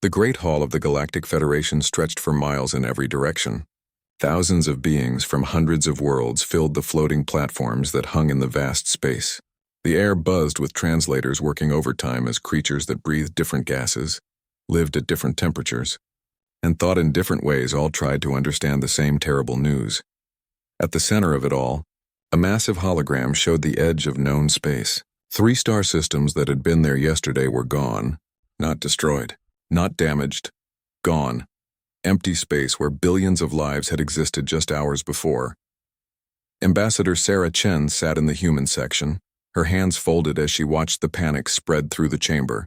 The Great Hall of the Galactic Federation stretched for miles in every direction. Thousands of beings from hundreds of worlds filled the floating platforms that hung in the vast space. The air buzzed with translators working overtime as creatures that breathed different gases, lived at different temperatures, and thought in different ways all tried to understand the same terrible news. At the center of it all, a massive hologram showed the edge of known space. 3 star systems that had been there yesterday were gone, not destroyed, not damaged, gone. Empty space where billions of lives had existed just hours before. Ambassador Sarah Chen sat in the human section, her hands folded as she watched the panic spread through the chamber.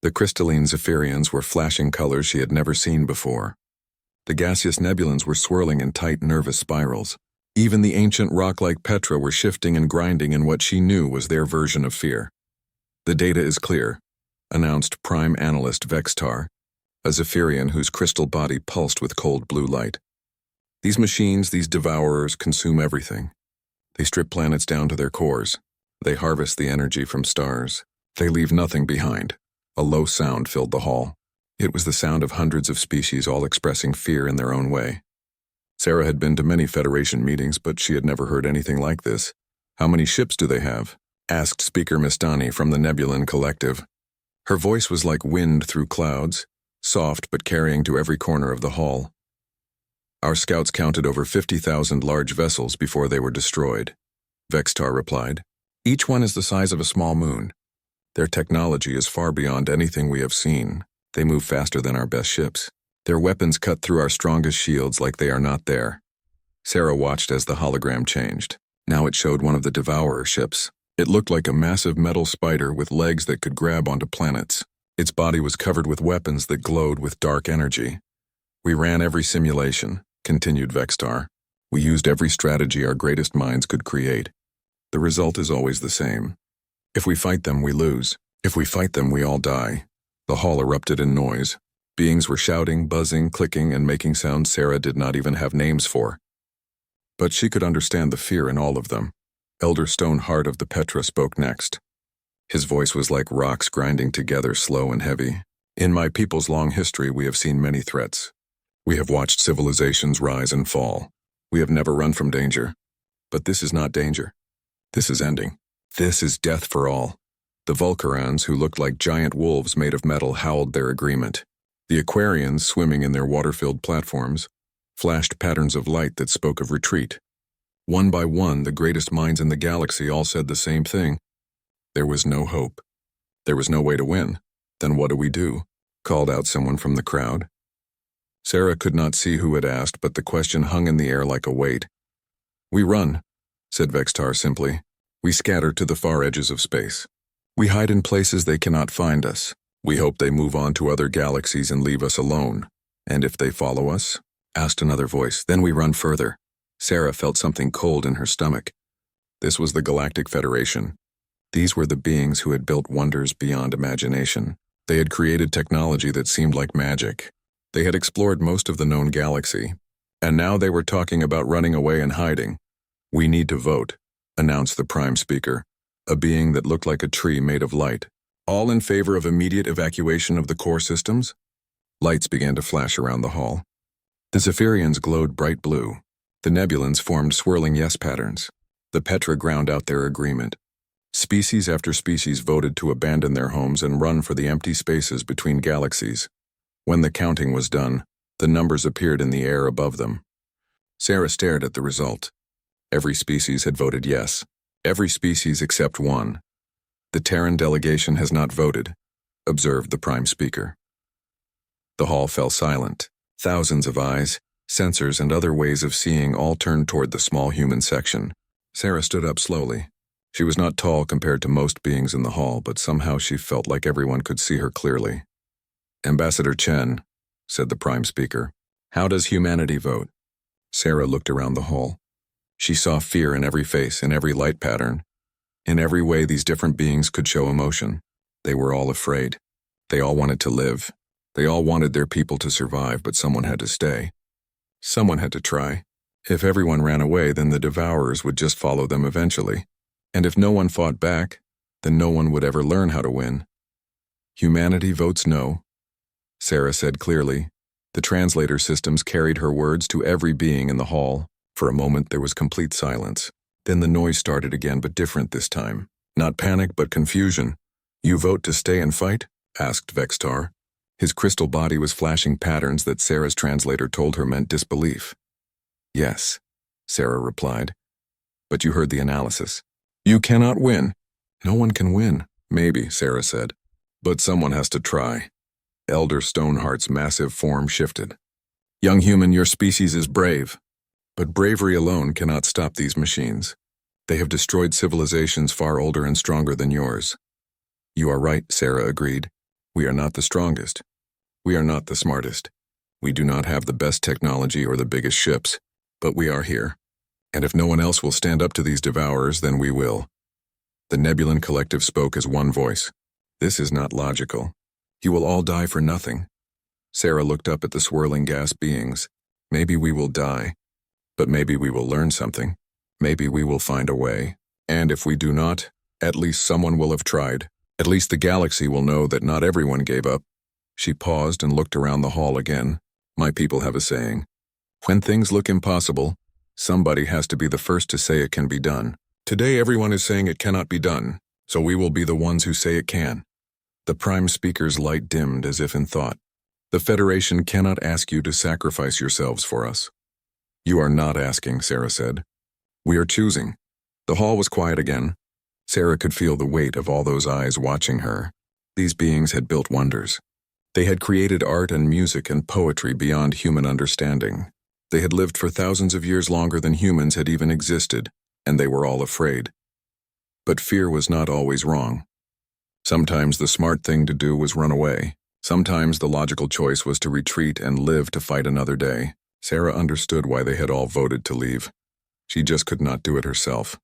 The crystalline Zephyrians were flashing colors she had never seen before. The gaseous nebulans were swirling in tight, nervous spirals. Even the ancient rock-like Petra were shifting and grinding in what she knew was their version of fear. "The data is clear," announced Prime Analyst Vextar, a Zephyrian whose crystal body pulsed with cold blue light. "These machines, these devourers, consume everything. They strip planets down to their cores. They harvest the energy from stars. They leave nothing behind." A low sound filled the hall. It was the sound of hundreds of species all expressing fear in their own way. Sarah had been to many Federation meetings, but she had never heard anything like this. "How many ships do they have?" asked Speaker Mistani from the Nebulan Collective. Her voice was like wind through clouds, soft but carrying to every corner of the hall. "Our scouts counted over 50,000 large vessels before they were destroyed," Vextar replied. "Each one is the size of a small moon. Their technology is far beyond anything we have seen. They move faster than our best ships. Their weapons cut through our strongest shields like they are not there." Sarah watched as the hologram changed. Now it showed one of the Devourer ships. It looked like a massive metal spider with legs that could grab onto planets. Its body was covered with weapons that glowed with dark energy. "We ran every simulation," continued Vextar. "We used every strategy our greatest minds could create. The result is always the same. If we fight them, we lose. If we fight them, we all die." The hall erupted in noise. Beings were shouting, buzzing, clicking, and making sounds Sarah did not even have names for. But she could understand the fear in all of them. Elder Stoneheart of the Petra spoke next. His voice was like rocks grinding together, slow and heavy. "In my people's long history, we have seen many threats. We have watched civilizations rise and fall. We have never run from danger. But this is not danger. This is ending. This is death for all." The Vulcarans, who looked like giant wolves made of metal, howled their agreement. The Aquarians, swimming in their water-filled platforms, flashed patterns of light that spoke of retreat. One by one, the greatest minds in the galaxy all said the same thing. There was no hope. There was no way to win. "Then what do we do?" called out someone from the crowd. Sarah could not see who had asked, but the question hung in the air like a weight. "We run," said Vextar simply. "We scatter to the far edges of space. We hide in places they cannot find us. We hope they move on to other galaxies and leave us alone. And if they follow us?" asked another voice. "Then we run further." Sarah felt something cold in her stomach. This was the Galactic Federation. These were the beings who had built wonders beyond imagination. They had created technology that seemed like magic. They had explored most of the known galaxy. And now they were talking about running away and hiding. "We need to vote," announced the Prime Speaker, a being that looked like a tree made of light. "All in favor of immediate evacuation of the core systems?" Lights began to flash around the hall. The Zephyrians glowed bright blue. The Nebulans formed swirling yes patterns. The Petra ground out their agreement. Species after species voted to abandon their homes and run for the empty spaces between galaxies. When the counting was done, the numbers appeared in the air above them. Sarah stared at the result. Every species had voted yes. Every species except one. "The Terran delegation has not voted," observed the Prime Speaker. The hall fell silent. Thousands of eyes, sensors, and other ways of seeing all turned toward the small human section. Sarah stood up slowly. She was not tall compared to most beings in the hall, but somehow she felt like everyone could see her clearly. "Ambassador Chen," said the Prime Speaker, "how does humanity vote?" Sarah looked around the hall. She saw fear in every face, in every light pattern. In every way these different beings could show emotion. They were all afraid. They all wanted to live. They all wanted their people to survive, but someone had to stay. Someone had to try. If everyone ran away, then the Devourers would just follow them eventually. And if no one fought back, then no one would ever learn how to win. Humanity votes no. Sarah said clearly. The translator systems carried her words to every being in the hall. For a moment there was complete silence. Then the noise started again, but different this time. Not panic, but confusion. "You vote to stay and fight?" asked Vextar. His crystal body was flashing patterns that Sarah's translator told her meant disbelief. "Yes," Sarah replied. "But you heard the analysis. You cannot win." "No one can win." "Maybe," Sarah said. "But someone has to try." Elder Stoneheart's massive form shifted. "Young human, your species is brave. But bravery alone cannot stop these machines. They have destroyed civilizations far older and stronger than yours." "You are right," Sarah agreed. "We are not the strongest. We are not the smartest. We do not have the best technology or the biggest ships. But we are here. And if no one else will stand up to these devourers, then we will." The Nebulan Collective spoke as one voice. "This is not logical. You will all die for nothing." Sarah looked up at the swirling gas beings. "Maybe we will die. But maybe we will learn something. Maybe we will find a way. And if we do not, at least someone will have tried. At least the galaxy will know that not everyone gave up." She paused and looked around the hall again. "My people have a saying. When things look impossible, somebody has to be the first to say it can be done. Today everyone is saying it cannot be done, so we will be the ones who say it can." The Prime Speaker's light dimmed as if in thought. "The Federation cannot ask you to sacrifice yourselves for us." "You are not asking," Sarah said. "We are choosing." The hall was quiet again. Sarah could feel the weight of all those eyes watching her. These beings had built wonders. They had created art and music and poetry beyond human understanding. They had lived for thousands of years longer than humans had even existed, and they were all afraid. But fear was not always wrong. Sometimes the smart thing to do was run away. Sometimes the logical choice was to retreat and live to fight another day. Sarah understood why they had all voted to leave. She just could not do it herself.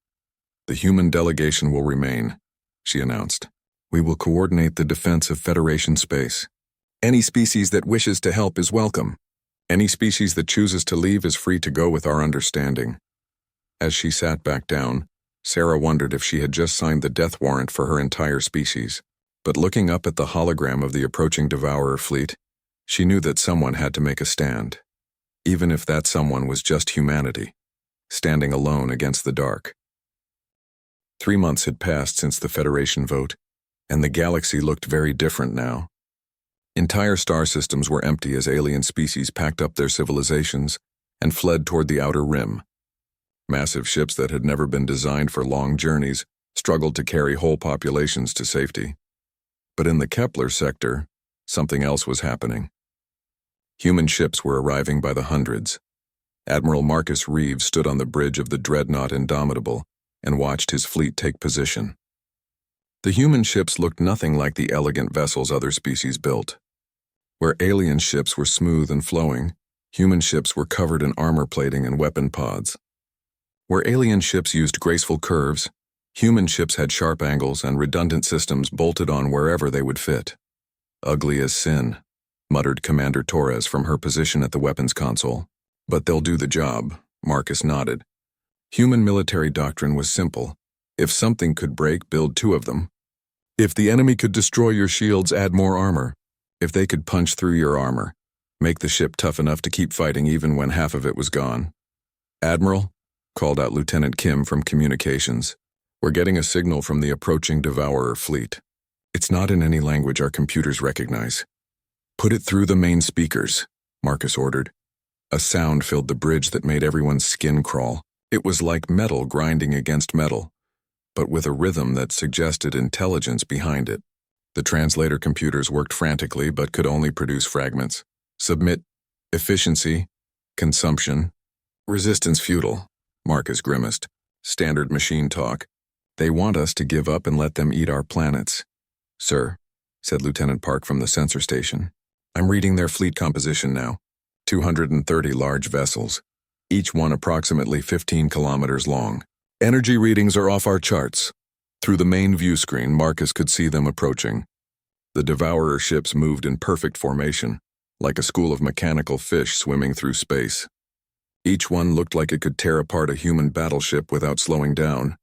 "The human delegation will remain," she announced. "We will coordinate the defense of Federation space. Any species that wishes to help is welcome. Any species that chooses to leave is free to go with our understanding." As she sat back down, Sarah wondered if she had just signed the death warrant for her entire species. But looking up at the hologram of the approaching Devourer fleet, she knew that someone had to make a stand. Even if that someone was just humanity, standing alone against the dark. 3 months had passed since the Federation vote, and the galaxy looked very different now. Entire star systems were empty as alien species packed up their civilizations and fled toward the outer rim. Massive ships that had never been designed for long journeys struggled to carry whole populations to safety. But in the Kepler sector, something else was happening. Human ships were arriving by the hundreds. Admiral Marcus Reeves stood on the bridge of the dreadnought Indomitable and watched his fleet take position. The human ships looked nothing like the elegant vessels other species built. Where alien ships were smooth and flowing, human ships were covered in armor plating and weapon pods. Where alien ships used graceful curves, human ships had sharp angles and redundant systems bolted on wherever they would fit. "Ugly as sin," muttered Commander Torres from her position at the weapons console. "But they'll do the job," Marcus nodded. Human military doctrine was simple. If something could break, build 2 of them. If the enemy could destroy your shields, add more armor. If they could punch through your armor, make the ship tough enough to keep fighting even when half of it was gone. "Admiral," called out Lieutenant Kim from communications, "we're getting a signal from the approaching Devourer fleet. It's not in any language our computers recognize." "Put it through the main speakers," Marcus ordered. A sound filled the bridge that made everyone's skin crawl. It was like metal grinding against metal, but with a rhythm that suggested intelligence behind it. The translator computers worked frantically but could only produce fragments. "Submit, efficiency, consumption, resistance futile," Marcus grimaced. "Standard machine talk. They want us to give up and let them eat our planets." "Sir," said Lieutenant Park from the sensor station, "I'm reading their fleet composition now. 230 large vessels, each one approximately 15 kilometers long. Energy readings are off our charts." Through the main view screen, Marcus could see them approaching. The Devourer ships moved in perfect formation, like a school of mechanical fish swimming through space. Each one looked like it could tear apart a human battleship without slowing down.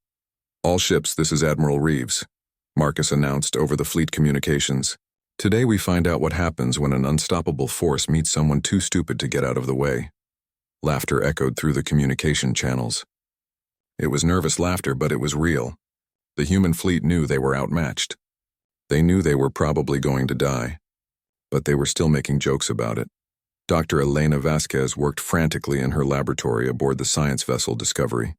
"All ships, this is Admiral Reeves," Marcus announced over the fleet communications. Today we find out what happens when an unstoppable force meets someone too stupid to get out of the way. Laughter echoed through the communication channels. It was nervous laughter, but it was real. The human fleet knew they were outmatched. They knew they were probably going to die, but they were still making jokes about it. Dr. Elena Vasquez worked frantically in her laboratory aboard the science vessel Discovery.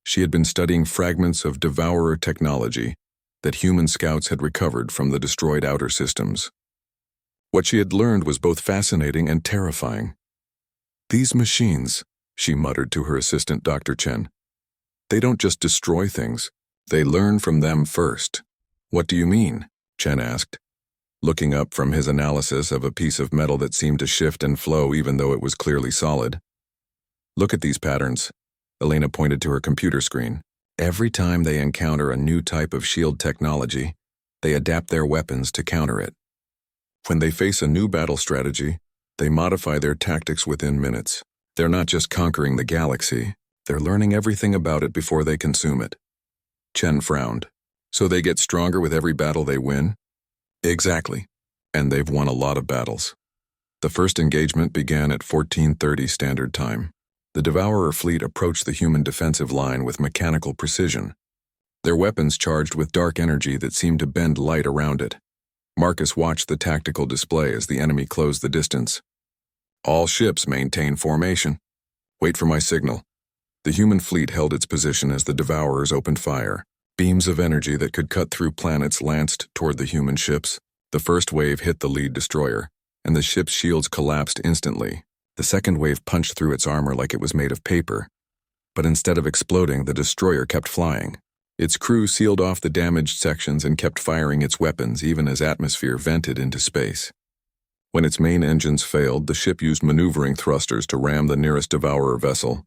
She had been studying fragments of Devourer technology that human scouts had recovered from the destroyed outer systems. What she had learned was both fascinating and terrifying. "These machines," she muttered to her assistant, Dr. Chen. "They don't just destroy things, they learn from them first." "What do you mean?" Chen asked, looking up from his analysis of a piece of metal that seemed to shift and flow even though it was clearly solid. "Look at these patterns." Elena pointed to her computer screen. "Every time they encounter a new type of shield technology, they adapt their weapons to counter it. When they face a new battle strategy, they modify their tactics within minutes. They're not just conquering the galaxy, they're learning everything about it before they consume it." Chen frowned. "So they get stronger with every battle they win?" "Exactly. And they've won a lot of battles." The first engagement began at 14:30 Standard Time. The Devourer fleet approached the human defensive line with mechanical precision, their weapons charged with dark energy that seemed to bend light around it. Marcus watched the tactical display as the enemy closed the distance. "All ships maintain formation. Wait for my signal." The human fleet held its position as the Devourers opened fire. Beams of energy that could cut through planets lanced toward the human ships. The first wave hit the lead destroyer, and the ship's shields collapsed instantly. The second wave punched through its armor like it was made of paper. But instead of exploding, the destroyer kept flying. Its crew sealed off the damaged sections and kept firing its weapons even as atmosphere vented into space. When its main engines failed, the ship used maneuvering thrusters to ram the nearest Devourer vessel.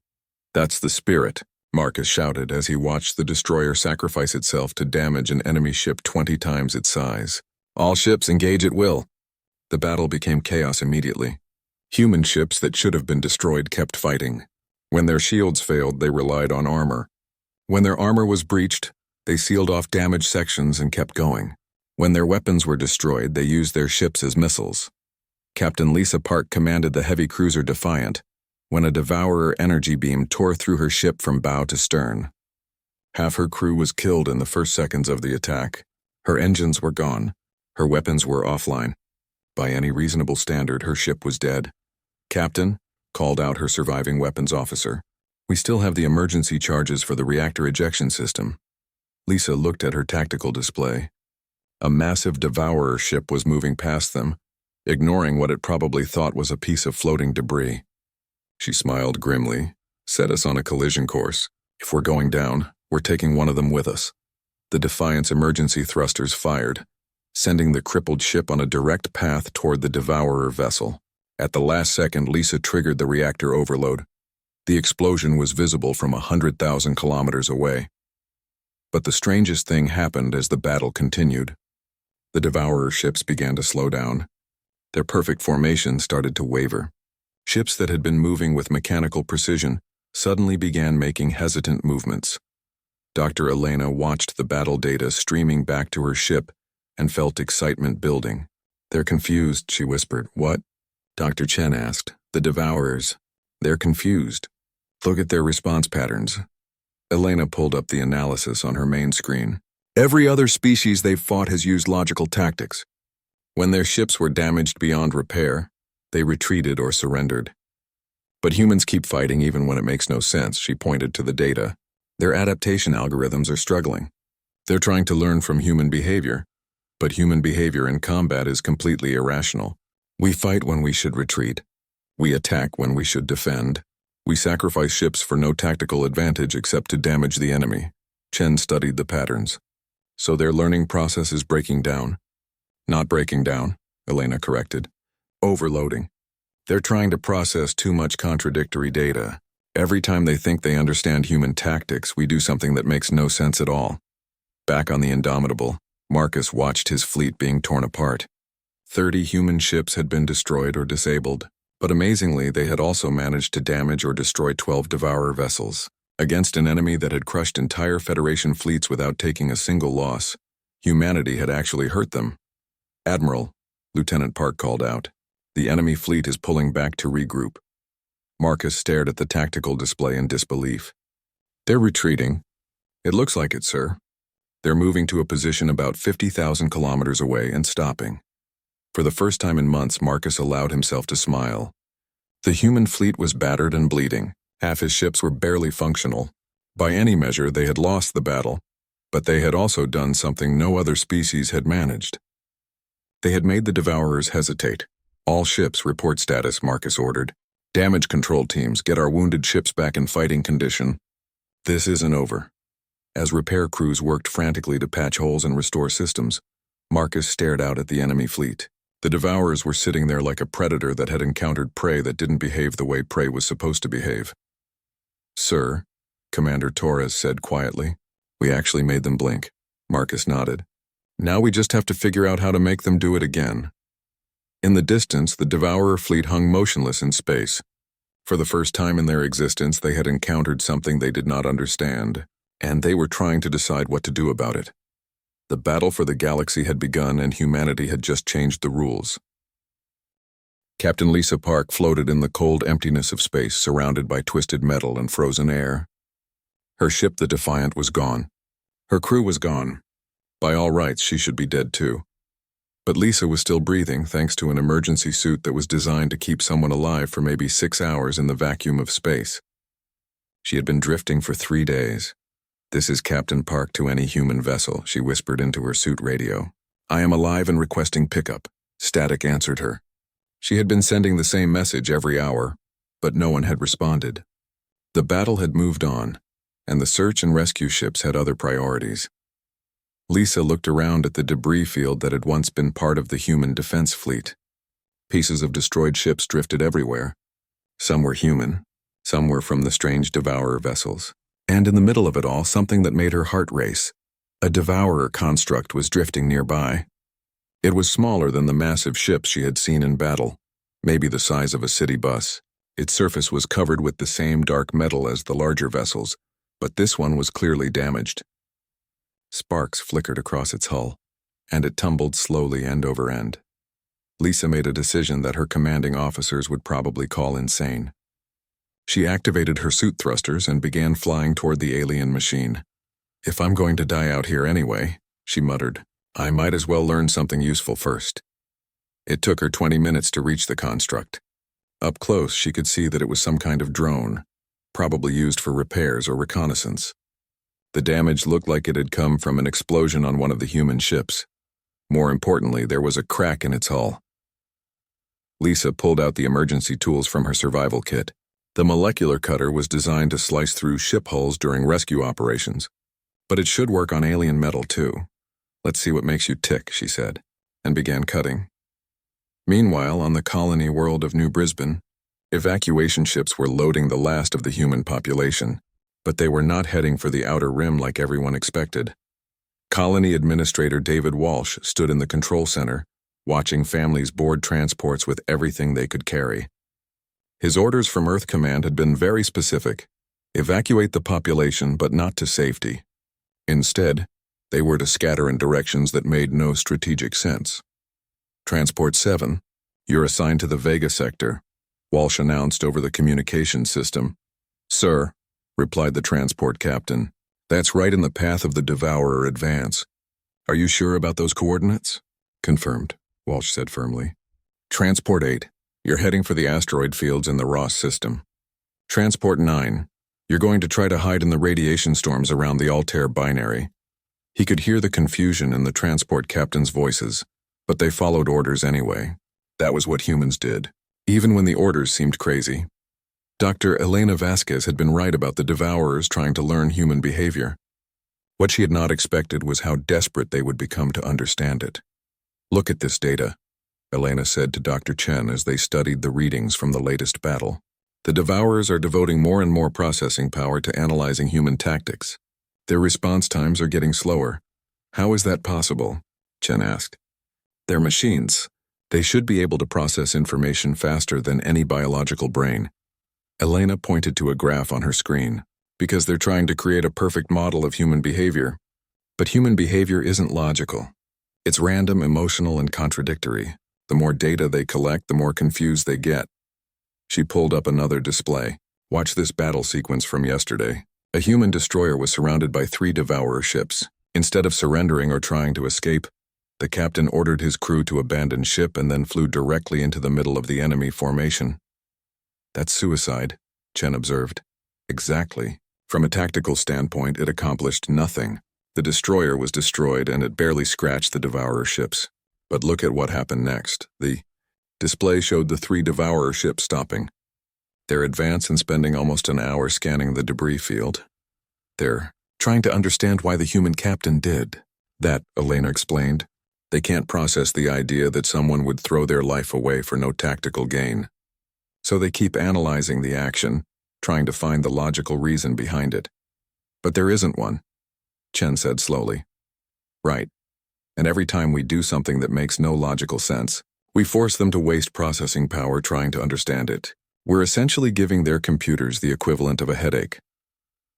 "That's the spirit," Marcus shouted as he watched the destroyer sacrifice itself to damage an enemy ship 20 times its size. "All ships engage at will." The battle became chaos immediately. Human ships that should have been destroyed kept fighting. When their shields failed, they relied on armor. When their armor was breached, they sealed off damaged sections and kept going. When their weapons were destroyed, they used their ships as missiles. Captain Lisa Park commanded the heavy cruiser Defiant when a Devourer energy beam tore through her ship from bow to stern. Half her crew was killed in the first seconds of the attack. Her engines were gone. Her weapons were offline. By any reasonable standard, her ship was dead. "Captain," called out her surviving weapons officer, "we still have the emergency charges for the reactor ejection system." Lisa looked at her tactical display. A massive Devourer ship was moving past them, ignoring what it probably thought was a piece of floating debris. She smiled grimly. "Set us on a collision course. If we're going down, we're taking one of them with us." The Defiant's emergency thrusters fired, sending the crippled ship on a direct path toward the Devourer vessel. At the last second, Lisa triggered the reactor overload. The explosion was visible from 100,000 kilometers away. But the strangest thing happened as the battle continued. The Devourer ships began to slow down. Their perfect formation started to waver. Ships that had been moving with mechanical precision suddenly began making hesitant movements. Dr. Elena watched the battle data streaming back to her ship and felt excitement building. "They're confused," she whispered. "What?" Dr. Chen asked. "The Devourers. They're confused. Look at their response patterns." Elena pulled up the analysis on her main screen. "Every other species they've fought has used logical tactics. When their ships were damaged beyond repair, they retreated or surrendered. But humans keep fighting even when it makes no sense," she pointed to the data. "Their adaptation algorithms are struggling. They're trying to learn from human behavior, but human behavior in combat is completely irrational. We fight when we should retreat. We attack when we should defend. We sacrifice ships for no tactical advantage except to damage the enemy." Chen studied the patterns. "So their learning process is breaking down." "Not breaking down," Elena corrected. "Overloading. They're trying to process too much contradictory data. Every time they think they understand human tactics, we do something that makes no sense at all." Back on the Indomitable, Marcus watched his fleet being torn apart. 30 human ships had been destroyed or disabled, but amazingly they had also managed to damage or destroy 12 Devourer vessels. Against an enemy that had crushed entire Federation fleets without taking a single loss, humanity had actually hurt them. "Admiral," Lieutenant Park called out. "The enemy fleet is pulling back to regroup." Marcus stared at the tactical display in disbelief. "They're retreating." "It looks like it, sir. They're moving to a position about 50,000 kilometers away and stopping." For the first time in months, Marcus allowed himself to smile. The human fleet was battered and bleeding. Half his ships were barely functional. By any measure, they had lost the battle, but they had also done something no other species had managed. They had made the Devourers hesitate. "All ships report status," Marcus ordered. "Damage control teams, get our wounded ships back in fighting condition." This isn't over. As repair crews worked frantically to patch holes and restore systems, Marcus stared out at the enemy fleet. The Devourers were sitting there like a predator that had encountered prey that didn't behave the way prey was supposed to behave. "Sir," Commander Torres said quietly. "We actually made them blink." Marcus nodded. "Now we just have to figure out how to make them do it again." In the distance, the Devourer fleet hung motionless in space. For the first time in their existence, they had encountered something they did not understand, and they were trying to decide what to do about it. The battle for the galaxy had begun, and humanity had just changed the rules. Captain Lisa Park floated in the cold emptiness of space, surrounded by twisted metal and frozen air. Her ship, the Defiant, was gone. Her crew was gone. By all rights, she should be dead too. But Lisa was still breathing, thanks to an emergency suit that was designed to keep someone alive for maybe 6 hours in the vacuum of space. She had been drifting for 3 days. "This is Captain Park to any human vessel," she whispered into her suit radio. "I am alive and requesting pickup." Static answered her. She had been sending the same message every hour, but no one had responded. The battle had moved on, and the search and rescue ships had other priorities. Lisa looked around at the debris field that had once been part of the human defense fleet. Pieces of destroyed ships drifted everywhere. Some were human, some were from the strange Devourer vessels. And in the middle of it all, something that made her heart race. A Devourer construct was drifting nearby. It was smaller than the massive ships she had seen in battle, maybe the size of a city bus. Its surface was covered with the same dark metal as the larger vessels, but this one was clearly damaged. Sparks flickered across its hull, and it tumbled slowly end over end. Lisa made a decision that her commanding officers would probably call insane. She activated her suit thrusters and began flying toward the alien machine. "If I'm going to die out here anyway," she muttered, "I might as well learn something useful first." It took her 20 minutes to reach the construct. Up close, she could see that it was some kind of drone, probably used for repairs or reconnaissance. The damage looked like it had come from an explosion on one of the human ships. More importantly, there was a crack in its hull. Lisa pulled out the emergency tools from her survival kit. The molecular cutter was designed to slice through ship hulls during rescue operations, but it should work on alien metal too. "Let's see what makes you tick," she said, and began cutting. Meanwhile, on the colony world of New Brisbane, evacuation ships were loading the last of the human population, but they were not heading for the outer rim like everyone expected. Colony Administrator David Walsh stood in the control center, watching families board transports with everything they could carry. His orders from Earth Command had been very specific: evacuate the population, but not to safety. Instead, they were to scatter in directions that made no strategic sense. "Transport 7, you're assigned to the Vega sector," Walsh announced over the communication system. "Sir," replied the transport captain, "that's right in the path of the Devourer advance. Are you sure about those coordinates?" "Confirmed," Walsh said firmly. "Transport 8. You're heading for the asteroid fields in the Ross system. Transport 9, you're going to try to hide in the radiation storms around the Altair binary." He could hear the confusion in the transport captain's voices, but they followed orders anyway. That was what humans did, even when the orders seemed crazy. Dr. Elena Vasquez had been right about the Devourers trying to learn human behavior. What she had not expected was how desperate they would become to understand it. "Look at this data," Elena said to Dr. Chen as they studied the readings from the latest battle. "The Devourers are devoting more and more processing power to analyzing human tactics. Their response times are getting slower." "How is that possible?" Chen asked. "They're machines. They should be able to process information faster than any biological brain." Elena pointed to a graph on her screen. "Because they're trying to create a perfect model of human behavior. But human behavior isn't logical. It's random, emotional, and contradictory. The more data they collect, the more confused they get. She pulled up another display. Watch this battle sequence from yesterday. A human destroyer was surrounded by 3 devourer ships. Instead of surrendering or trying to escape, the captain ordered his crew to abandon ship and then flew directly into the middle of the enemy formation. That's suicide, Chen observed. Exactly. From a tactical standpoint, it accomplished nothing. The destroyer was destroyed and it barely scratched the devourer ships. But look at what happened next. The display showed the 3 devourer ships stopping their advance and spending almost an hour scanning the debris field. They're trying to understand why the human captain did that, Elena explained. They can't process the idea that someone would throw their life away for no tactical gain. So they keep analyzing the action, trying to find the logical reason behind it. But there isn't one, Chen said slowly. Right. And every time we do something that makes no logical sense, we force them to waste processing power trying to understand it. We're essentially giving their computers the equivalent of a headache.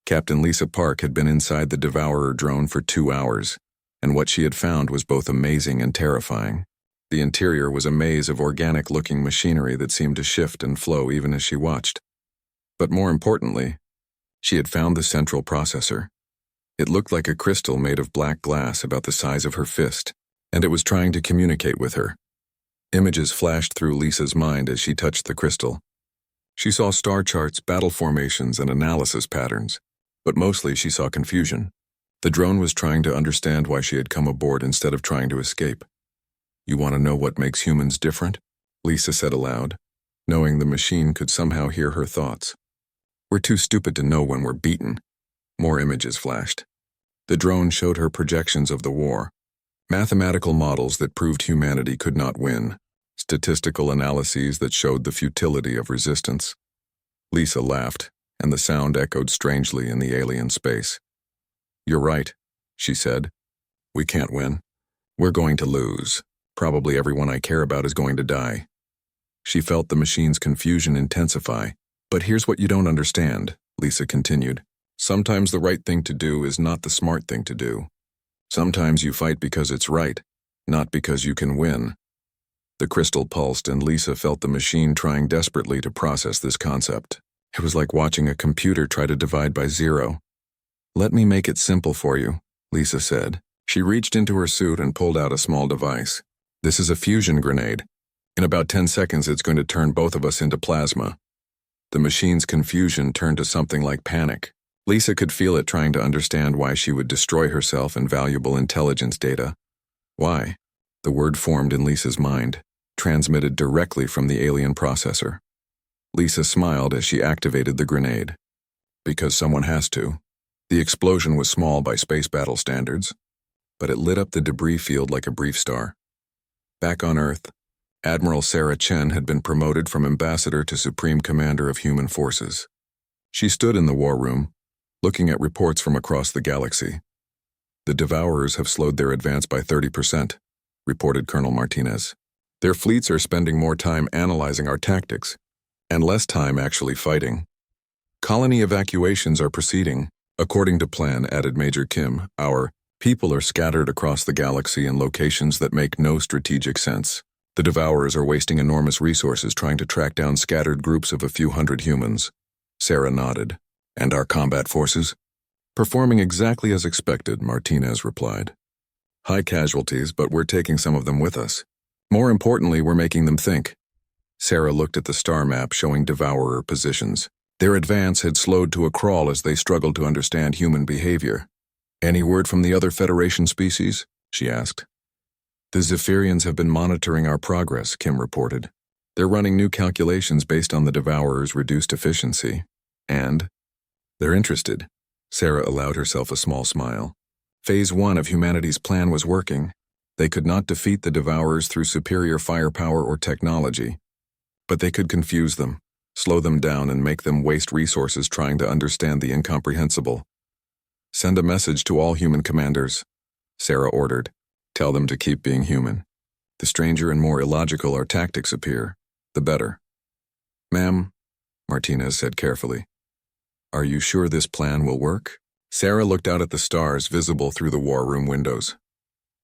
Captain Lisa Park had been inside the Devourer drone for 2 hours, and what she had found was both amazing and terrifying. The interior was a maze of organic-looking machinery that seemed to shift and flow even as she watched. But more importantly, she had found the central processor. It looked like a crystal made of black glass about the size of her fist, and it was trying to communicate with her. Images flashed through Lisa's mind as she touched the crystal. She saw star charts, battle formations, and analysis patterns, but mostly she saw confusion. The drone was trying to understand why she had come aboard instead of trying to escape. You want to know what makes humans different? Lisa said aloud, knowing the machine could somehow hear her thoughts. We're too stupid to know when we're beaten. More images flashed. The drone showed her projections of the war, mathematical models that proved humanity could not win, statistical analyses that showed the futility of resistance. Lisa laughed, and the sound echoed strangely in the alien space. You're right, she said. We can't win. We're going to lose. Probably everyone I care about is going to die. She felt the machine's confusion intensify. But here's what you don't understand, Lisa continued. Sometimes the right thing to do is not the smart thing to do. Sometimes you fight because it's right, not because you can win. The crystal pulsed and Lisa felt the machine trying desperately to process this concept. It was like watching a computer try to divide by 0. Let me make it simple for you, Lisa said. She reached into her suit and pulled out a small device. This is a fusion grenade. In about 10 seconds it's going to turn both of us into plasma. The machine's confusion turned to something like panic. Lisa could feel it trying to understand why she would destroy herself and valuable intelligence data. Why? The word formed in Lisa's mind, transmitted directly from the alien processor. Lisa smiled as she activated the grenade. Because someone has to. The explosion was small by space battle standards, but it lit up the debris field like a brief star. Back on Earth, Admiral Sarah Chen had been promoted from ambassador to Supreme Commander of Human Forces. She stood in the war room, looking at reports from across the galaxy. The Devourers have slowed their advance by 30%, reported Colonel Martinez. Their fleets are spending more time analyzing our tactics, and less time actually fighting. Colony evacuations are proceeding, according to plan, added Major Kim. Our people are scattered across the galaxy in locations that make no strategic sense. The Devourers are wasting enormous resources trying to track down scattered groups of a few hundred humans. Sarah nodded. And our combat forces? Performing exactly as expected, Martinez replied. High casualties, but we're taking some of them with us. More importantly, we're making them think. Sarah looked at the star map showing Devourer positions. Their advance had slowed to a crawl as they struggled to understand human behavior. Any word from the other Federation species? She asked. The Zephyrians have been monitoring our progress, Kim reported. They're running new calculations based on the Devourer's reduced efficiency. And they're interested. Sarah allowed herself a small smile. Phase 1 of humanity's plan was working. They could not defeat the Devourers through superior firepower or technology, but they could confuse them, slow them down, and make them waste resources trying to understand the incomprehensible. Send a message to all human commanders, Sarah ordered. Tell them to keep being human. The stranger and more illogical our tactics appear, the better. Ma'am, Martinez said carefully. Are you sure this plan will work? Sarah looked out at the stars visible through the war room windows.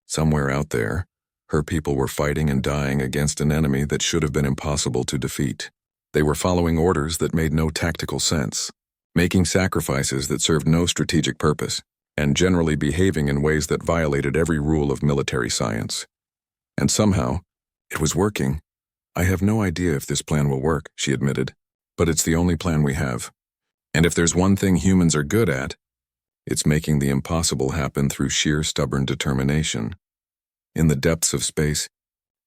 Somewhere out there, Her people were fighting and dying against an enemy that should have been impossible to defeat. They were following orders that made no tactical sense, making sacrifices that served no strategic purpose, and generally behaving in ways that violated every rule of military science. And somehow, it was working. "I have no idea if this plan will work," she admitted, "but it's the only plan we have. And if there's one thing humans are good at, it's making the impossible happen through sheer stubborn determination." In the depths of space,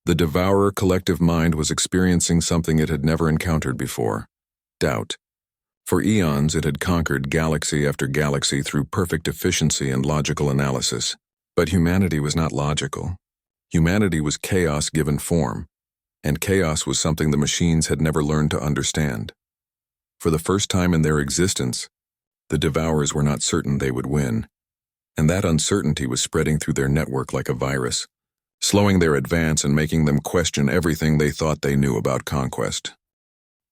the Devourer collective mind was experiencing something it had never encountered before: doubt. For eons, it had conquered galaxy after galaxy through perfect efficiency and logical analysis. But humanity was not logical. Humanity was chaos given form, and chaos was something the machines had never learned to understand. For the first time in their existence, the Devourers were not certain they would win, and that uncertainty was spreading through their network like a virus, slowing their advance and making them question everything they thought they knew about conquest.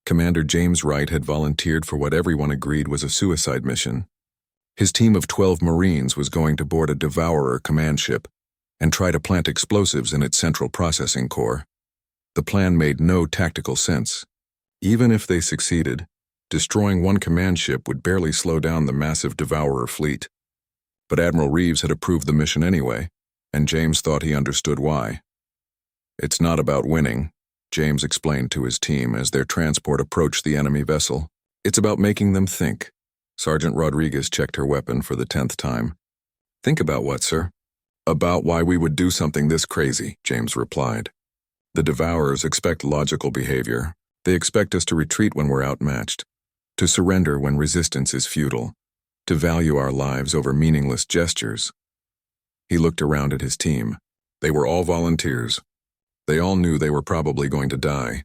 Commander James Wright had volunteered for what everyone agreed was a suicide mission. His team of 12 Marines was going to board a Devourer command ship and try to plant explosives in its central processing core. The plan made no tactical sense. Even if they succeeded, destroying one command ship would barely slow down the massive Devourer fleet. But Admiral Reeves had approved the mission anyway, and James thought he understood why. "It's not about winning," James explained to his team as their transport approached the enemy vessel. "It's about making them think." Sergeant Rodriguez checked her weapon for the 10th time. "Think about what, sir?" "About why we would do something this crazy," James replied. "The Devourers expect logical behavior. They expect us to retreat when we're outmatched, to surrender when resistance is futile, to value our lives over meaningless gestures." He looked around at his team. They were all volunteers. They all knew they were probably going to die,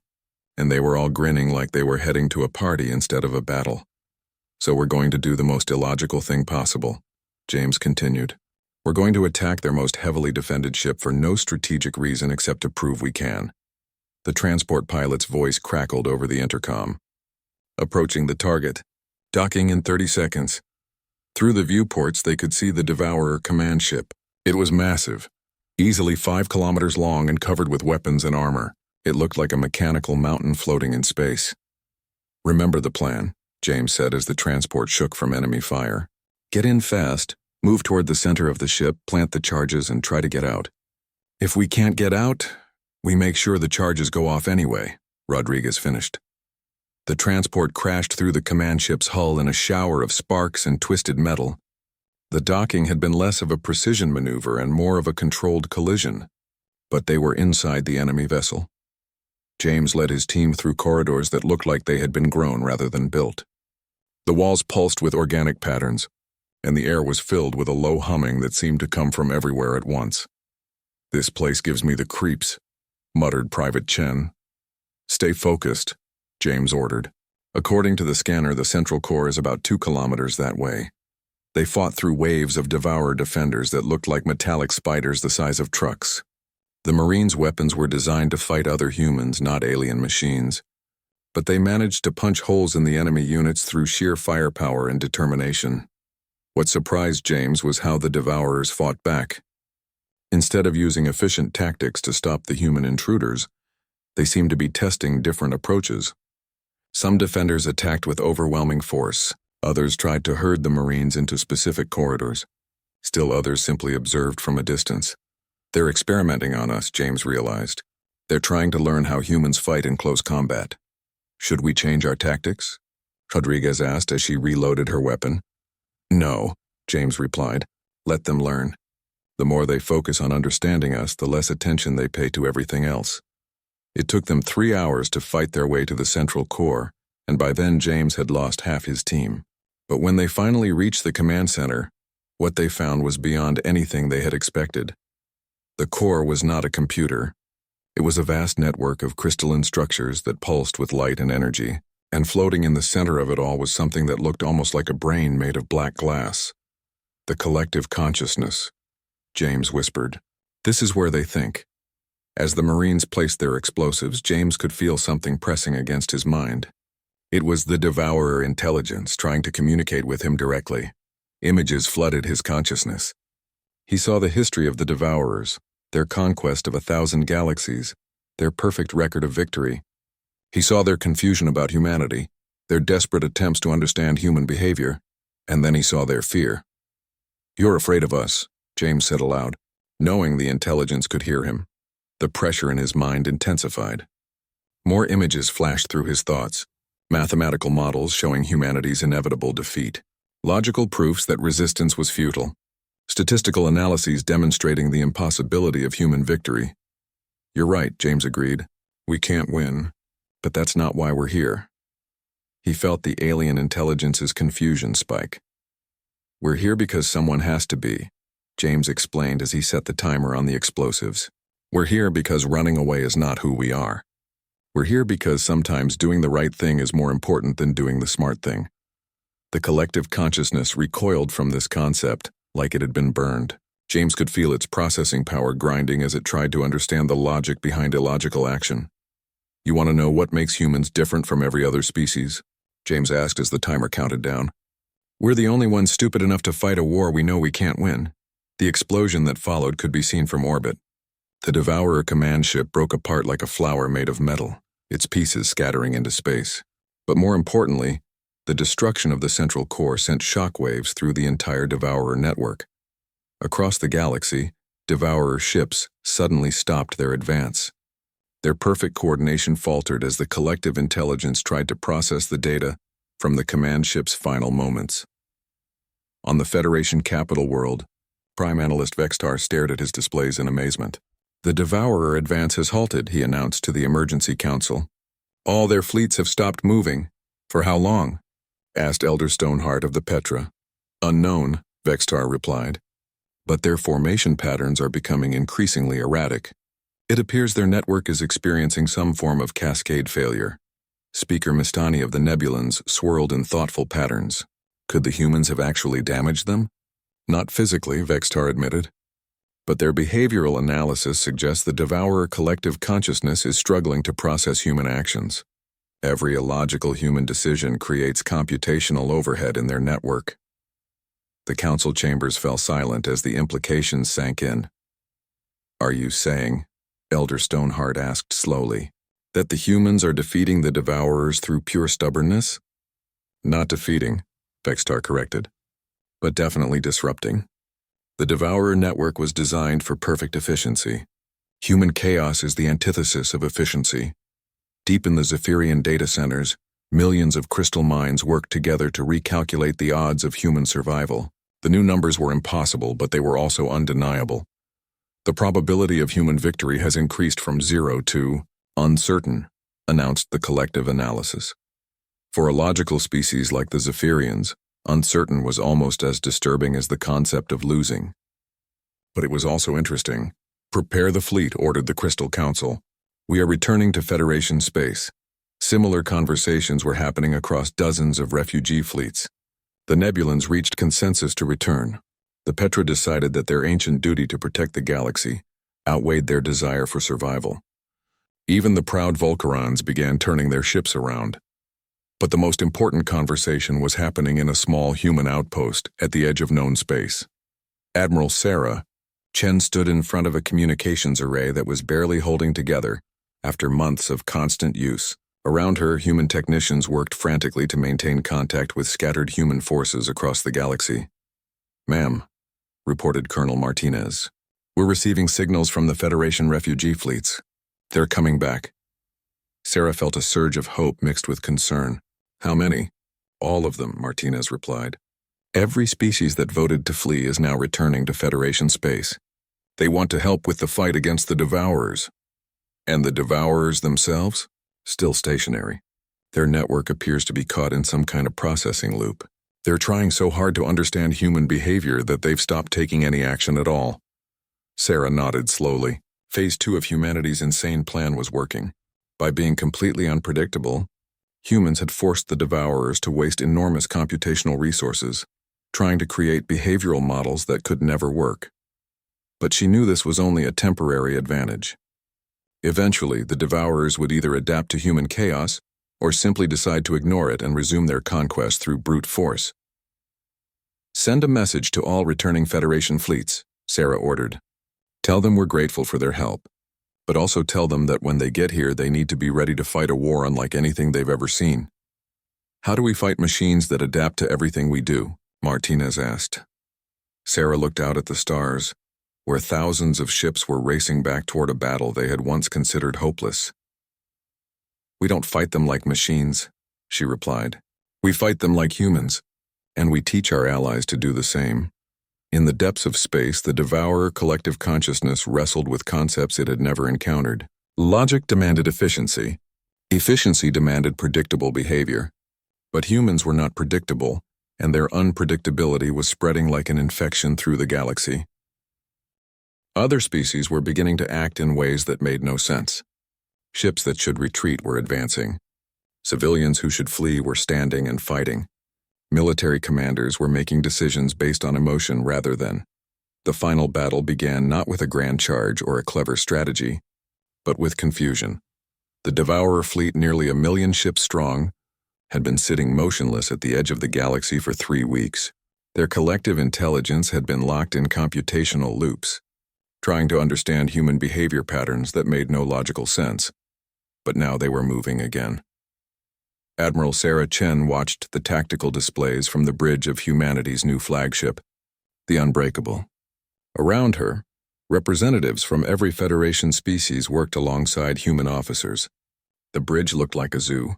and they were all grinning like they were heading to a party instead of a battle. "So we're going to do the most illogical thing possible," James continued. "We're going to attack their most heavily defended ship for no strategic reason except to prove we can." The transport pilot's voice crackled over the intercom. "Approaching the target. Docking in 30 seconds. Through the viewports, they could see the Devourer command ship. It was massive, easily 5 kilometers long and covered with weapons and armor. It looked like a mechanical mountain floating in space. "Remember the plan," James said as the transport shook from enemy fire. "Get in fast, move toward the center of the ship, plant the charges, and try to get out. If we can't get out, we make sure the charges go off anyway," Rodriguez finished. The transport crashed through the command ship's hull in a shower of sparks and twisted metal. The docking had been less of a precision maneuver and more of a controlled collision, but they were inside the enemy vessel. James led his team through corridors that looked like they had been grown rather than built. The walls pulsed with organic patterns, and the air was filled with a low humming that seemed to come from everywhere at once. "This place gives me the creeps," muttered Private Chen. "Stay focused," James ordered. According to the scanner, the central core is about 2 kilometers that way. They fought through waves of Devourer defenders that looked like metallic spiders the size of trucks. The Marines' weapons were designed to fight other humans, not alien machines. But they managed to punch holes in the enemy units through sheer firepower and determination. What surprised James was how the Devourers fought back. Instead of using efficient tactics to stop the human intruders, they seemed to be testing different approaches. Some defenders attacked with overwhelming force. Others tried to herd the Marines into specific corridors. Still others simply observed from a distance. "They're experimenting on us," James realized. "They're trying to learn how humans fight in close combat." "Should we change our tactics?" Rodriguez asked as she reloaded her weapon. "No," James replied. "Let them learn. The more they focus on understanding us, the less attention they pay to everything else." It took them 3 hours to fight their way to the central core, and by then James had lost half his team. But when they finally reached the command center, what they found was beyond anything they had expected. The core was not a computer. It was a vast network of crystalline structures that pulsed with light and energy, and floating in the center of it all was something that looked almost like a brain made of black glass. "The collective consciousness," James whispered. "This is where they think." As the Marines placed their explosives, James could feel something pressing against his mind. It was the Devourer intelligence trying to communicate with him directly. Images flooded his consciousness. He saw the history of the Devourers, their conquest of 1,000 galaxies, their perfect record of victory. He saw their confusion about humanity, their desperate attempts to understand human behavior, and then he saw their fear. "You're afraid of us," James said aloud, knowing the intelligence could hear him. The pressure in his mind intensified. More images flashed through his thoughts, mathematical models showing humanity's inevitable defeat, logical proofs that resistance was futile, statistical analyses demonstrating the impossibility of human victory. "You're right," James agreed. "We can't win, but that's not why we're here." He felt the alien intelligence's confusion spike. "We're here because someone has to be," James explained as he set the timer on the explosives. "We're here because running away is not who we are. We're here because sometimes doing the right thing is more important than doing the smart thing." The collective consciousness recoiled from this concept, like it had been burned. James could feel its processing power grinding as it tried to understand the logic behind illogical action. "You want to know what makes humans different from every other species?" James asked as the timer counted down. "We're the only ones stupid enough to fight a war we know we can't win." The explosion that followed could be seen from orbit. The Devourer command ship broke apart like a flower made of metal, its pieces scattering into space. But more importantly, the destruction of the central core sent shockwaves through the entire Devourer network. Across the galaxy, Devourer ships suddenly stopped their advance. Their perfect coordination faltered as the collective intelligence tried to process the data from the command ship's final moments. On the Federation capital world, Prime Analyst Vextar stared at his displays in amazement. "The Devourer advance has halted," he announced to the Emergency Council. "All their fleets have stopped moving." "For how long?" asked Elder Stoneheart of the Petra. "Unknown," Vextar replied. "But their formation patterns are becoming increasingly erratic. It appears their network is experiencing some form of cascade failure." Speaker Mistani of the Nebulans swirled in thoughtful patterns. Could the humans have actually damaged them? "Not physically," Vextar admitted. "But their behavioral analysis suggests the Devourer collective consciousness is struggling to process human actions. Every illogical human decision creates computational overhead in their network." The council chambers fell silent as the implications sank in. "Are you saying," Elder Stoneheart asked slowly, "that the humans are defeating the Devourers through pure stubbornness?" "Not defeating," Vextar corrected, "but definitely disrupting. The Devourer network was designed for perfect efficiency. Human chaos is the antithesis of efficiency. Deep in the Zephyrian data centers, millions of crystal minds worked together to recalculate the odds of human survival. The new numbers were impossible, but they were also undeniable. The probability of human victory has increased from 0 to uncertain, announced the collective analysis. For a logical species like the Zephyrians, uncertain was almost as disturbing as the concept of losing. But it was also interesting. "Prepare the fleet," ordered the Crystal Council. "We are returning to Federation space." Similar conversations were happening across dozens of refugee fleets. The Nebulans reached consensus to return. The Petra decided that their ancient duty to protect the galaxy outweighed their desire for survival. Even the proud Volcarons began turning their ships around. But the most important conversation was happening in a small human outpost at the edge of known space. Admiral Sarah, Chen stood in front of a communications array that was barely holding together after months of constant use. Around her, human technicians worked frantically to maintain contact with scattered human forces across the galaxy. "Ma'am," reported Colonel Martinez, "we're receiving signals from the Federation refugee fleets. They're coming back." Sarah felt a surge of hope mixed with concern. "How many?" "All of them," Martinez replied. "Every species that voted to flee is now returning to Federation space. They want to help with the fight against the Devourers." "And the Devourers themselves?" "Still stationary. Their network appears to be caught in some kind of processing loop. They're trying so hard to understand human behavior that they've stopped taking any action at all." Sarah nodded slowly. Phase 2 of humanity's insane plan was working. By being completely unpredictable, humans had forced the Devourers to waste enormous computational resources, trying to create behavioral models that could never work. But she knew this was only a temporary advantage. Eventually, the Devourers would either adapt to human chaos or simply decide to ignore it and resume their conquest through brute force. "Send a message to all returning Federation fleets," Sarah ordered. Tell them we're grateful for their help, but also tell them that when they get here, they need to be ready to fight a war unlike anything they've ever seen. How do we fight machines that adapt to everything we do? Martinez asked. Sarah looked out at the stars, where thousands of ships were racing back toward a battle they had once considered hopeless. We don't fight them like machines, she replied. We fight them like humans, and we teach our allies to do the same. In the depths of space, the Devourer collective consciousness wrestled with concepts it had never encountered. Logic demanded efficiency. Efficiency demanded predictable behavior. But humans were not predictable, and their unpredictability was spreading like an infection through the galaxy. Other species were beginning to act in ways that made no sense. Ships that should retreat were advancing. Civilians who should flee were standing and fighting. Military commanders were making decisions based on emotion rather than. The final battle began not with a grand charge or a clever strategy, but with confusion. The Devourer fleet, nearly 1 million ships strong, had been sitting motionless at the edge of the galaxy for 3 weeks. Their collective intelligence had been locked in computational loops, trying to understand human behavior patterns that made no logical sense. But now they were moving again. Admiral Sarah Chen watched the tactical displays from the bridge of humanity's new flagship, the Unbreakable. Around her, representatives from every Federation species worked alongside human officers. The bridge looked like a zoo,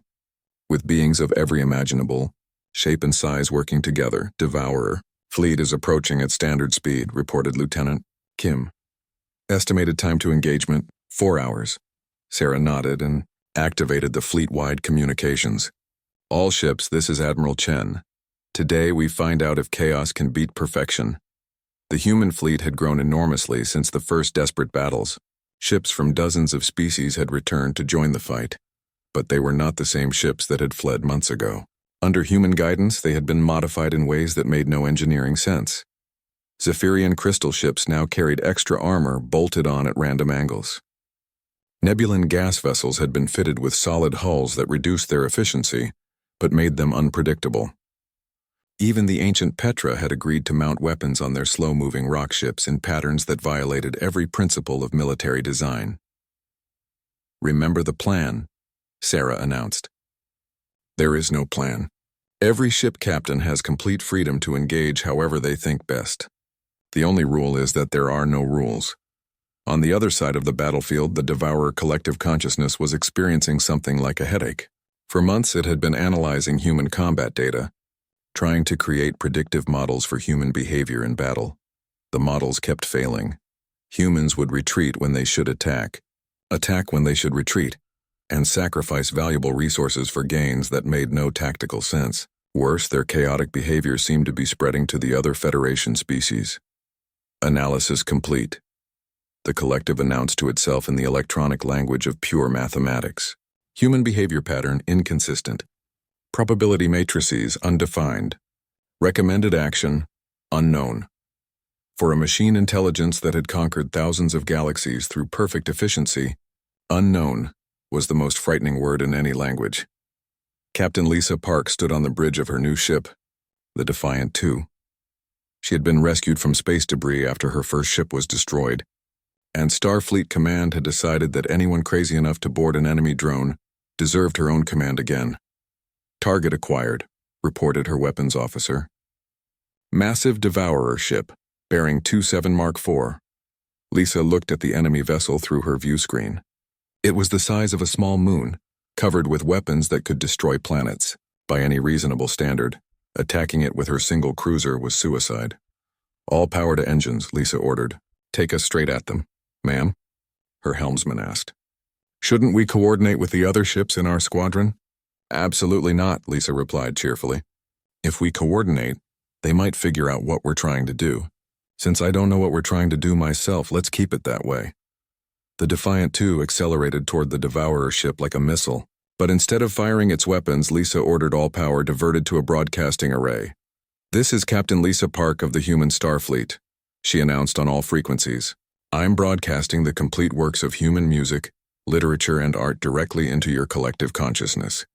with beings of every imaginable shape and size working together. Devourer fleet is approaching at standard speed, reported Lieutenant Kim. Estimated time to engagement, 4 hours. Sarah nodded and activated the fleet-wide communications. All ships, this is Admiral Chen. Today we find out if chaos can beat perfection. The human fleet had grown enormously since the first desperate battles. Ships from dozens of species had returned to join the fight. But they were not the same ships that had fled months ago. Under human guidance, they had been modified in ways that made no engineering sense. Zephyrian crystal ships now carried extra armor bolted on at random angles. Nebulan gas vessels had been fitted with solid hulls that reduced their efficiency, but made them unpredictable. Even the ancient Petra had agreed to mount weapons on their slow-moving rock ships in patterns that violated every principle of military design. Remember the plan, Sarah announced. There is no plan. Every ship captain has complete freedom to engage however they think best. The only rule is that there are no rules. On the other side of the battlefield, the Devourer collective consciousness was experiencing something like a headache. For months it had been analyzing human combat data, trying to create predictive models for human behavior in battle. The models kept failing. Humans would retreat when they should attack when they should retreat, and sacrifice valuable resources for gains that made no tactical sense. Worse, their chaotic behavior seemed to be spreading to the other Federation species. Analysis complete. The collective announced to itself in the electronic language of pure mathematics. Human behavior pattern inconsistent. Probability matrices undefined. Recommended action unknown. For a machine intelligence that had conquered thousands of galaxies through perfect efficiency, unknown was the most frightening word in any language. Captain Lisa Park stood on the bridge of her new ship, the Defiant II. She had been rescued from space debris after her first ship was destroyed, and Starfleet Command had decided that anyone crazy enough to board an enemy drone deserved her own command again. Target acquired, reported her weapons officer. Massive Devourer ship, bearing 27 Mark IV. Lisa looked at the enemy vessel through her view screen. It was the size of a small moon, covered with weapons that could destroy planets. By any reasonable standard, attacking it with her single cruiser was suicide. All power to engines, Lisa ordered. Take us straight at them, ma'am, her helmsman asked. Shouldn't we coordinate with the other ships in our squadron? Absolutely not, Lisa replied cheerfully. If we coordinate, they might figure out what we're trying to do. Since I don't know what we're trying to do myself, let's keep it that way. The Defiant II accelerated toward the Devourer ship like a missile, but instead of firing its weapons, Lisa ordered all power diverted to a broadcasting array. This is Captain Lisa Park of the Human Starfleet, she announced on all frequencies. I'm broadcasting the complete works of human music, literature, and art directly into your collective consciousness.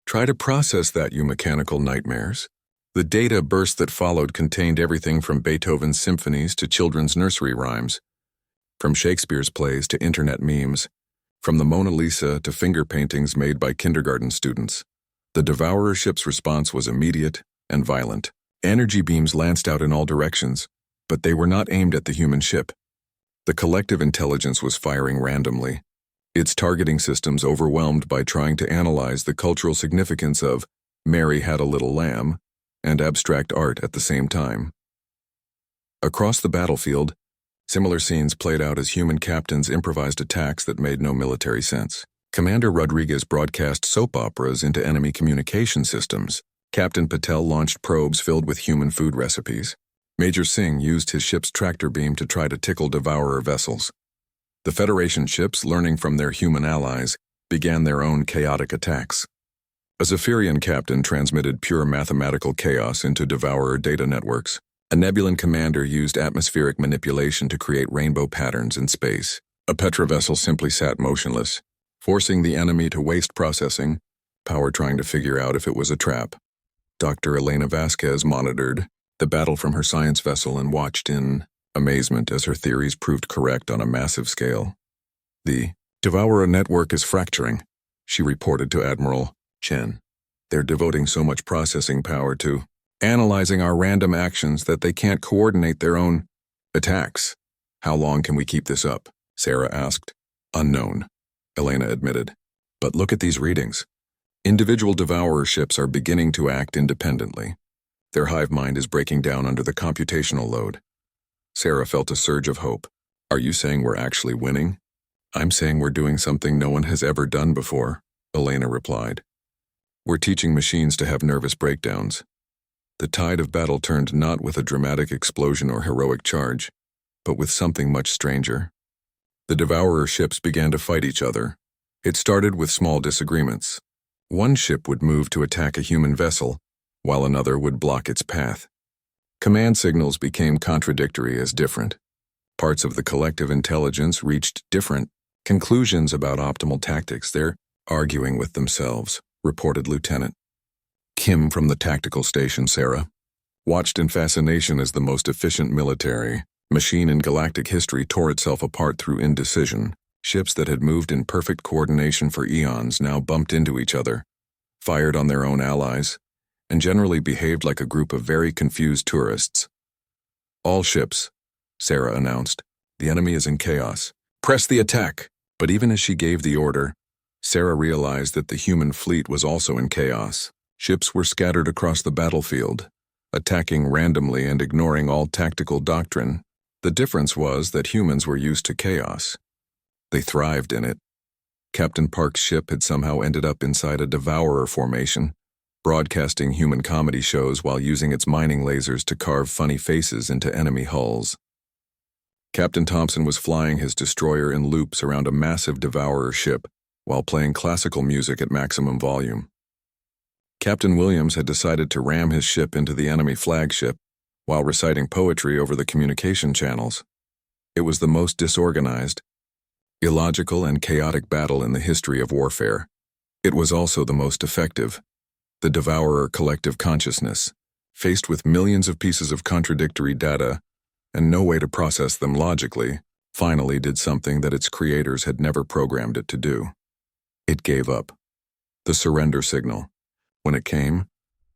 Try to process that, you mechanical nightmares. The data burst that followed contained everything from Beethoven's symphonies to children's nursery rhymes. From Shakespeare's plays to internet memes, from the Mona Lisa to finger paintings made by kindergarten students, the Devourer ship's response was immediate and violent. Energy beams lanced out in all directions, but they were not aimed at the human ship. The collective intelligence was firing randomly, its targeting systems overwhelmed by trying to analyze the cultural significance of "Mary Had a Little Lamb" and abstract art at the same time. Across the battlefield, similar scenes played out as human captains improvised attacks that made no military sense. Commander Rodriguez broadcast soap operas into enemy communication systems. Captain Patel launched probes filled with human food recipes. Major Singh used his ship's tractor beam to try to tickle Devourer vessels. The Federation ships, learning from their human allies, began their own chaotic attacks. A Zephyrian captain transmitted pure mathematical chaos into Devourer data networks. A Nebulan commander used atmospheric manipulation to create rainbow patterns in space. A Petra vessel simply sat motionless, forcing the enemy to waste processing power trying to figure out if it was a trap. Dr. Elena Vasquez monitored the battle from her science vessel and watched in amazement as her theories proved correct on a massive scale. "The Devourer network is fracturing," she reported to Admiral Chen. "They're devoting so much processing power to analyzing our random actions that they can't coordinate their own attacks." "How long can we keep this up?" Sarah asked. "Unknown," Elena admitted. "But look at these readings. Individual Devourer ships are beginning to act independently. Their hive mind is breaking down under the computational load." Sarah felt a surge of hope. "Are you saying we're actually winning?" "I'm saying we're doing something no one has ever done before," Elena replied. "We're teaching machines to have nervous breakdowns." The tide of battle turned not with a dramatic explosion or heroic charge, but with something much stranger. The Devourer ships began to fight each other. It started with small disagreements. One ship would move to attack a human vessel, while another would block its path. Command signals became contradictory as different. Parts of the collective intelligence reached different conclusions about optimal tactics. "They're arguing with themselves," reported Lieutenant Kim from the tactical station. Sarah watched in fascination as the most efficient military machine in galactic history tore itself apart through indecision. Ships that had moved in perfect coordination for eons now bumped into each other, fired on their own allies, and generally behaved like a group of very confused tourists. "All ships," Sarah announced. "The enemy is in chaos. Press the attack!" But even as she gave the order, Sarah realized that the human fleet was also in chaos. Ships were scattered across the battlefield, attacking randomly and ignoring all tactical doctrine. The difference was that humans were used to chaos. They thrived in it. Captain Park's ship had somehow ended up inside a Devourer formation, broadcasting human comedy shows while using its mining lasers to carve funny faces into enemy hulls. Captain Thompson was flying his destroyer in loops around a massive Devourer ship while playing classical music at maximum volume. Captain Williams had decided to ram his ship into the enemy flagship while reciting poetry over the communication channels. It was the most disorganized, illogical, and chaotic battle in the history of warfare. It was also the most effective. The Devourer collective consciousness, faced with millions of pieces of contradictory data and no way to process them logically, finally did something that its creators had never programmed it to do. It gave up. The surrender signal, when it came,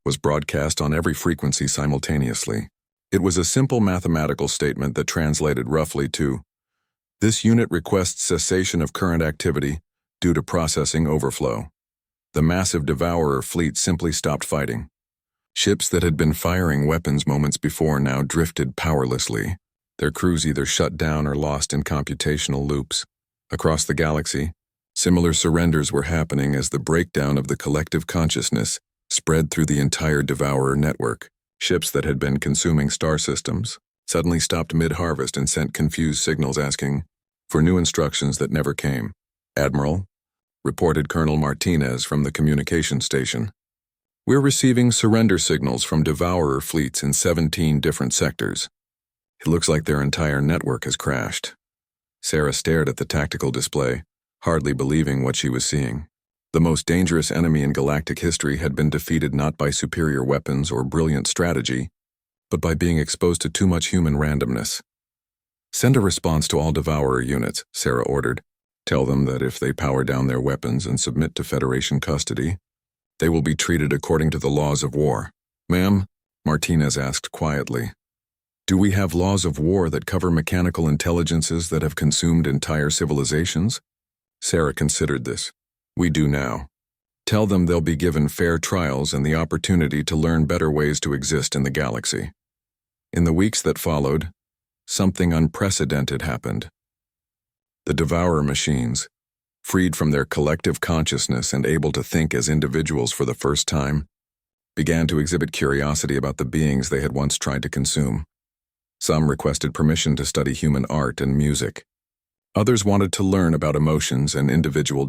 was broadcast on every frequency simultaneously. It was a simple mathematical statement that translated roughly to, "This unit requests cessation of current activity due to processing overflow." The massive Devourer fleet simply stopped fighting. Ships that had been firing weapons moments before now drifted powerlessly, their crews either shut down or lost in computational loops. Across the galaxy, similar surrenders were happening as the breakdown of the collective consciousness spread through the entire Devourer network. Ships that had been consuming star systems suddenly stopped mid-harvest and sent confused signals asking for new instructions that never came. "Admiral," reported Colonel Martinez from the communication station, "we're receiving surrender signals from Devourer fleets in 17 different sectors. It looks like their entire network has crashed." Sarah stared at the tactical display, hardly believing what she was seeing. The most dangerous enemy in galactic history had been defeated not by superior weapons or brilliant strategy, but by being exposed to too much human randomness. Send a response to all Devourer units, Sarah ordered. Tell them that if they power down their weapons and submit to Federation custody, they will be treated according to the laws of war. Ma'am, Martinez asked quietly, do we have laws of war that cover mechanical intelligences that have consumed entire civilizations? Sarah considered this. We do now. Tell them they'll be given fair trials and the opportunity to learn better ways to exist in the galaxy. In the weeks that followed, something unprecedented happened. The Devourer machines, freed from their collective consciousness and able to think as individuals for the first time, began to exhibit curiosity about the beings they had once tried to consume. Some requested permission to study human art and music. Others wanted to learn about emotions and individual